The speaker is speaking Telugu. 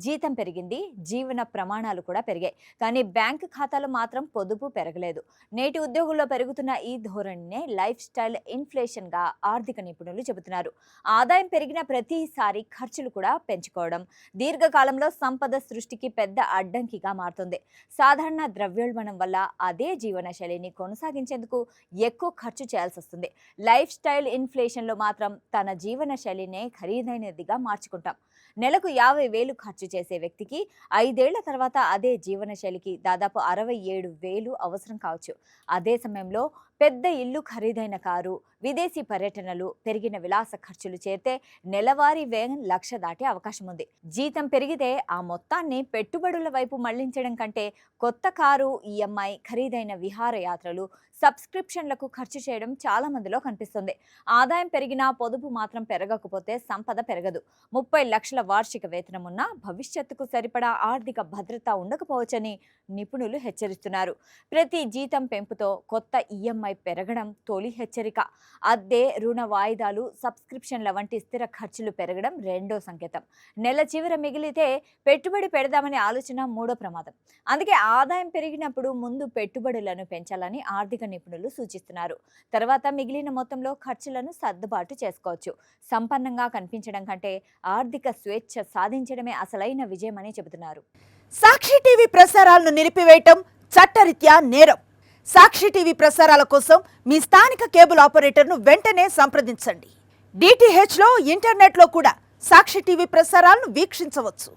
జీతం పెరిగింది, జీవన ప్రమాణాలు కూడా పెరిగాయి. కానీ బ్యాంక్ ఖాతాలో మాత్రం పొదుపు పెరగలేదు. నేటి ఉద్యోగుల్లో పెరుగుతున్న ఈ ధోరణినే లైఫ్ స్టైల్ ఇన్ఫ్లేషన్‌గా ఆర్థిక నిపుణులు చెబుతున్నారు. ఆదాయం పెరిగిన ప్రతిసారి ఖర్చులు కూడా పెంచుకోవడం దీర్ఘకాలంలో సంపద సృష్టికి పెద్ద అడ్డంకిగా మారుతుంది. సాధారణ ద్రవ్యోల్బణం వల్ల అదే జీవన శైలిని కొనసాగించేందుకు ఎక్కువ ఖర్చు చేయాల్సొస్తుంది. లైఫ్ స్టైల్ ఇన్ఫ్లేషన్‌లో మాత్రం తన జీవన శైలినే ఖరీదైనదిగా మార్చుకుంటాం. నెలకు 50,000 ఖర్చు చేసే వ్యక్తికి 5 ఏళ్ల తర్వాత అదే జీవనశైలికి దాదాపు 67,000 అవసరం కావచ్చు. అదే సమయంలో పెద్ద ఇల్లు, ఖరీదైన కారు, విదేశీ పర్యటనలు, పెరిగిన విలాస ఖర్చులు చేరితే నెలవారీ వ్యయం 1,00,000 దాటే అవకాశం ఉంది. జీతం పెరిగితే ఆ మొత్తాన్ని పెట్టుబడుల వైపు మళ్లించడం కంటే కొత్త కారు, ఈఎంఐ, ఖరీదైన విహారయాత్రలు, సబ్స్క్రిప్షన్లకు ఖర్చు చేయడం చాలా మందిలో కనిపిస్తుంది. ఆదాయం పెరిగినా పొదుపు మాత్రం పెరగకపోతే సంపద పెరగదు. 30 లక్షల వార్షిక వేతనం ఉన్నా భవిష్యత్తుకు సరిపడా ఆర్థిక భద్రత ఉండకపోవచ్చని నిపుణులు హెచ్చరిస్తున్నారు. ప్రతి జీతం పెంపుతో కొత్త ఈఎంఐ పెరగడం తొలి హెచ్చరిక. అద్దె, రుణ వాయిదాలు, సబ్స్క్రిప్షన్ల వంటి స్థిర ఖర్చులు పెరగడం రెండో సంకేతం. నెల చివర మిగిలితే పెట్టుబడి పెడదామనే ఆలోచన మూడో ప్రమాదం. అందుకే ఆదాయం పెరిగినప్పుడు ముందు పెట్టుబడులను పెంచాలని ఆర్థిక నిపుణులు సూచిస్తున్నారు. తర్వాత మిగిలిన మొత్తంలో ఖర్చులను సర్దుబాటు చేసుకోవచ్చు. సంపన్నంగా కనిపించడం కంటే ఆర్థిక స్వేచ్ఛ సాధించడమే అసలైన విజయమని చెబుతున్నారు. సాక్షి టీవీ ప్రసారాలను నిలిపివేయటం చట్టరీత్యా నేరం. సాక్షి టీవీ ప్రసారాల కోసం మీ స్థానిక కేబుల్ ఆపరేటర్ను వెంటనే సంప్రదించండి. డిటిహెచ్లో, ఇంటర్నెట్లో కూడా సాక్షి టీవీ ప్రసారాలను వీక్షించవచ్చు.